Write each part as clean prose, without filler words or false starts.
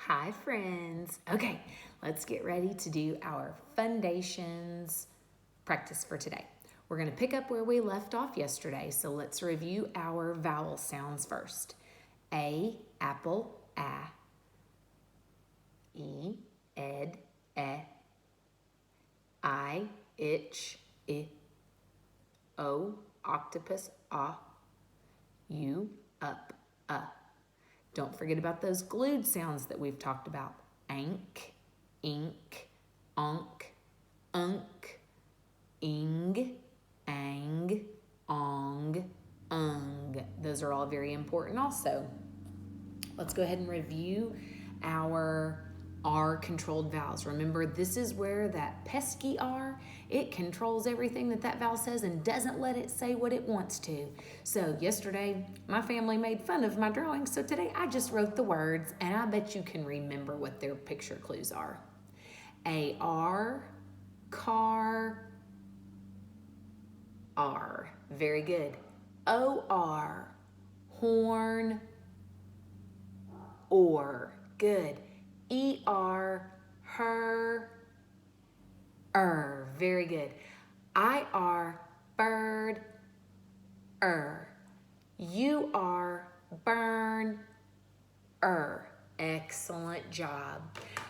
Hi, friends. Okay, let's get ready to do our FUNdations practice for today. We're going to pick up where we left off yesterday, so let's review our vowel sounds first. A, apple, a. E, ed, e. I, itch, I. O, octopus, ah. U, up, Don't forget about those glued sounds that we've talked about. Ank, ink, onk, unk, ing, ang, ong, ung. Those are all very important also. Let's go ahead and review our R-controlled vowels. Remember, this is where that pesky R, it controls everything that vowel says and doesn't let it say what it wants to. So yesterday, my family made fun of my drawing, so today I just wrote the words, and I bet you can remember what their picture clues are. A-R, car, R. Very good. O-R, horn, or. Good. E-R, her, very good. I-R, bird, U-R, burn, Excellent job.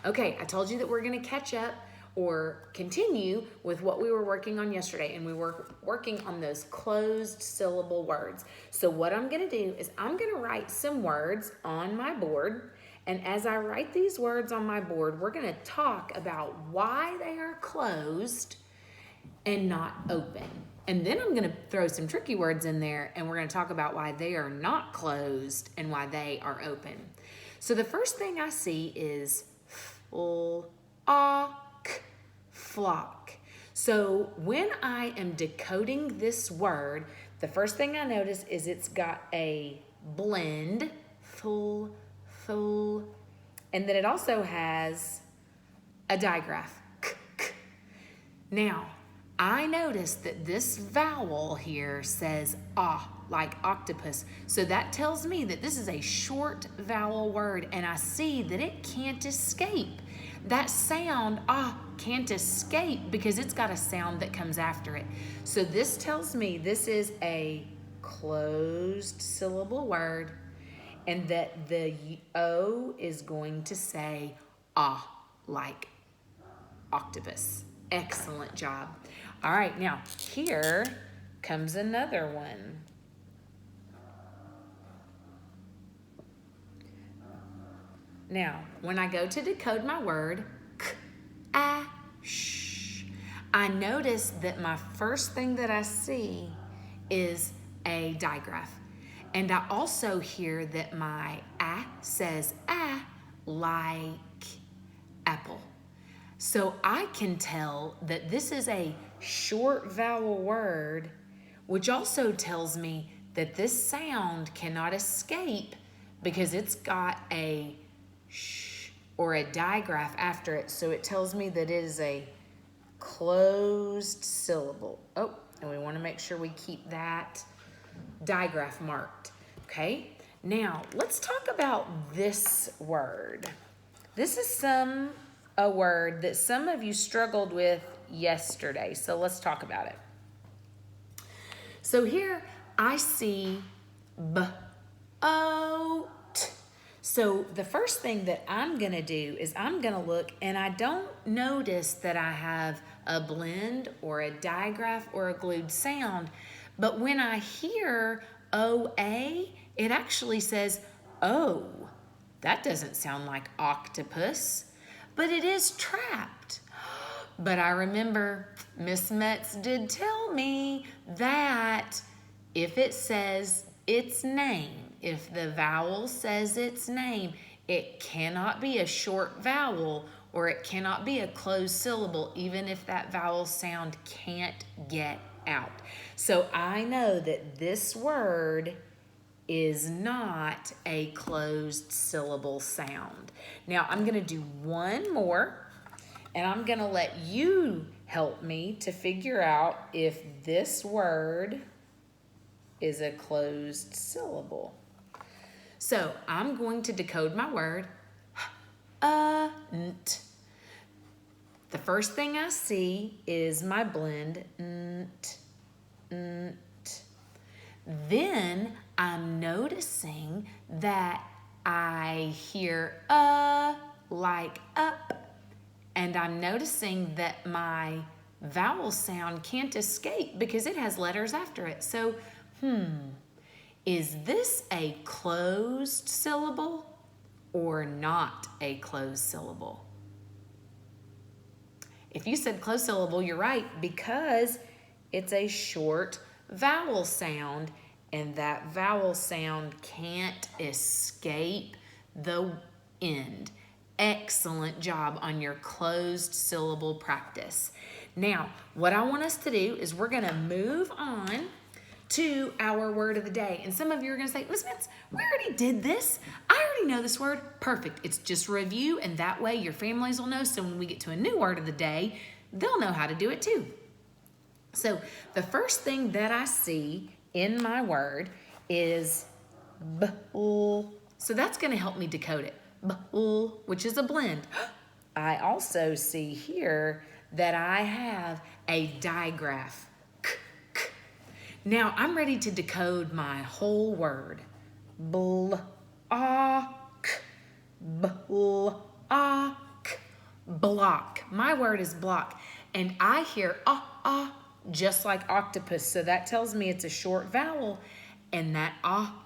Okay, I told you that we're going to catch up or continue with what we were working on yesterday, and we were working on those closed syllable words. So what I'm going to do is I'm going to write some words on my board, and as I write these words on my board, we're going to talk about why they are closed and not open. And then I'm going to throw some tricky words in there, and we're going to talk about why they are not closed and why they are open. So the first thing I see is flock. So when I am decoding this word, the first thing I notice is it's got a blend, full, and then it also has a digraph. Now, I notice that this vowel here says ah, like octopus. So that tells me that this is a short vowel word, and I see that it can't escape. That sound, ah, can't escape because it's got a sound that comes after it. So this tells me this is a closed syllable word, and that the O is going to say ah, like octopus. Excellent job. All right, now here comes another one. Now, when I go to decode my word, sh, I notice that my first thing that I see is a digraph. And I also hear that my a says like apple. So I can tell that this is a short vowel word, which also tells me that this sound cannot escape because it's got a sh or a digraph after it. So it tells me that it is a closed syllable. Oh, and we want to make sure we keep that digraph marked. Okay, now let's talk about this word. This is a word that some of you struggled with yesterday. So let's talk about it. So here I see boat. So the first thing that I'm going to do is I'm going to look, and I don't notice that I have a blend or a digraph or a glued sound. But when I hear O-A, it actually says, oh, that doesn't sound like octopus, but it is trapped. But I remember Miss Metz did tell me that if it says its name, if the vowel says its name, it cannot be a short vowel or it cannot be a closed syllable, even if that vowel sound can't get out. So I know that this word is not a closed syllable sound. Now I'm going to do one more, and I'm going to let you help me to figure out if this word is a closed syllable. So I'm going to decode my word. nt. The first thing I see is my blend, nt, nt. Then I'm noticing that I hear like up, and I'm noticing that my vowel sound can't escape because it has letters after it. So, is this a closed syllable or not a closed syllable? If you said closed syllable, you're right, because it's a short vowel sound, and that vowel sound can't escape the end. Excellent job on your closed syllable practice. Now, what I want us to do is we're going to move on to our word of the day. And some of you are going to say, Miss Vince, we already did this. I already know this word. Perfect. It's just review, and that way your families will know. So when we get to a new word of the day, they'll know how to do it too. So the first thing that I see in my word is bl. So that's going to help me decode it. Bl, which is a blend. I also see here that I have a digraph. Now I'm ready to decode my whole word. Block, block, block. My word is block. And I hear just like octopus. So that tells me it's a short vowel. And that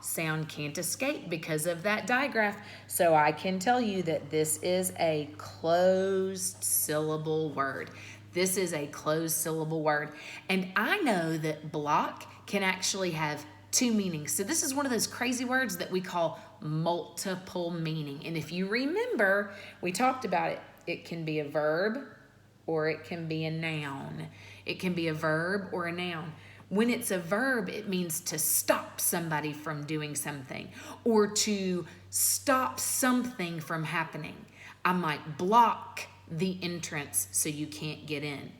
sound can't escape because of that digraph. So I can tell you that this is a closed syllable word. This is a closed syllable word. And I know that block can actually have two meanings. So this is one of those crazy words that we call multiple meaning. And if you remember, we talked about it. It can be a verb or it can be a noun. It can be a verb or a noun. When it's a verb, it means to stop somebody from doing something or to stop something from happening. I might block the entrance so you can't get in.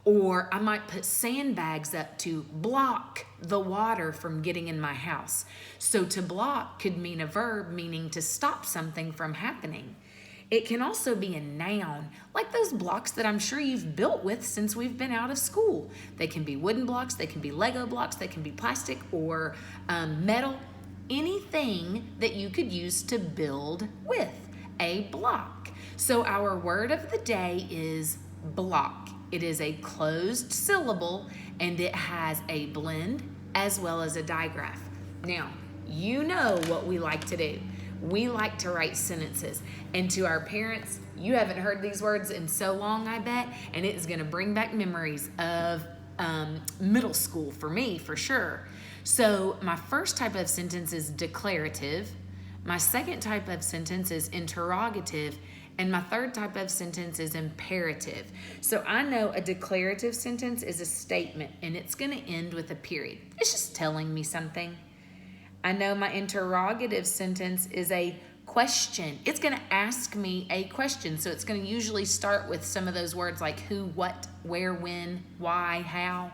Or I might put sandbags up to block the water from getting in my house. So to block could mean a verb, meaning to stop something from happening. It can also be a noun, like those blocks that I'm sure you've built with since we've been out of school. They can be wooden blocks, they can be Lego blocks, they can be plastic or metal. Anything that you could use to build with, a block. So our word of the day is block. It is a closed syllable and it has a blend as well as a digraph. Now, you know what we like to do. We like to write sentences. And to our parents, you haven't heard these words in so long, I bet, and it is going to bring back memories of middle school for me, for sure. So my first type of sentence is declarative. My second type of sentence is interrogative. And my third type of sentence is imperative. So I know a declarative sentence is a statement, and it's going to end with a period. It's just telling me something. I know my interrogative sentence is a question. It's going to ask me a question. So it's going to usually start with some of those words like who, what, where, when, why, how.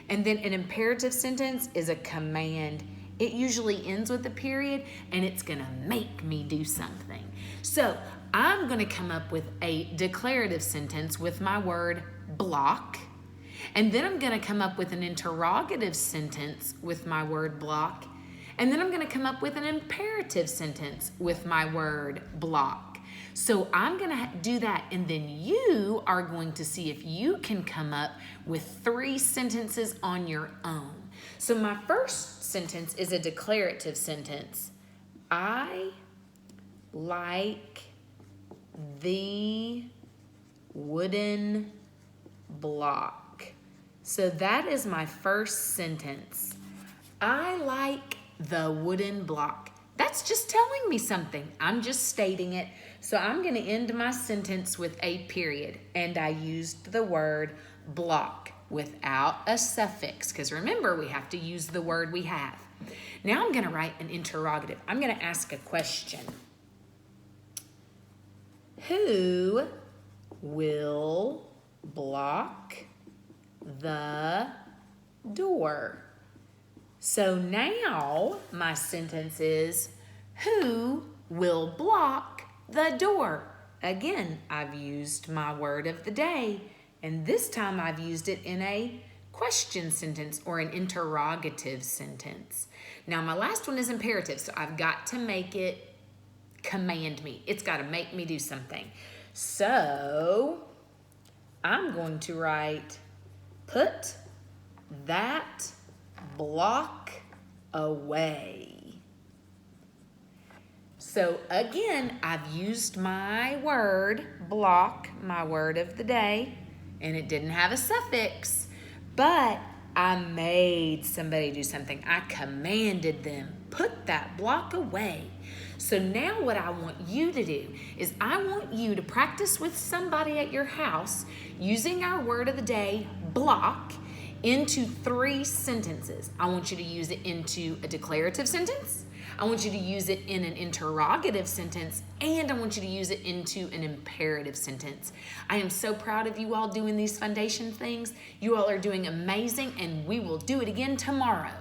And then an imperative sentence is a command. It usually ends with a period, and it's going to make me do something. So I'm going to come up with a declarative sentence with my word block. And then I'm going to come up with an interrogative sentence with my word block. And then I'm going to come up with an imperative sentence with my word block. So I'm going to do that, and then you are going to see if you can come up with 3 sentences on your own. So my first sentence is a declarative sentence. I like the wooden block. So that is my first sentence. I like the wooden block. That's just telling me something. I'm just stating it. So I'm going to end my sentence with a period. And I used the word block without a suffix. Because remember, we have to use the word we have. Now I'm going to write an interrogative. I'm going to ask a question. Who will block the door? So now my sentence is, who will block the door? again, I've used my word of the day, and this time I've used it in a question sentence or an interrogative sentence. Now, my last one is imperative, so I've got to make it command me. It's got to make me do something. So I'm going to write, put that block away. So again, I've used my word, block, my word of the day, and it didn't have a suffix, but I made somebody do something. I commanded them, put that block away. So now what I want you to do is I want you to practice with somebody at your house using our word of the day, block, into 3 sentences. I want you to use it into a declarative sentence. I want you to use it in an interrogative sentence, and I want you to use it into an imperative sentence. I am so proud of you all doing these FUNdation things. You all are doing amazing, and we will do it again tomorrow.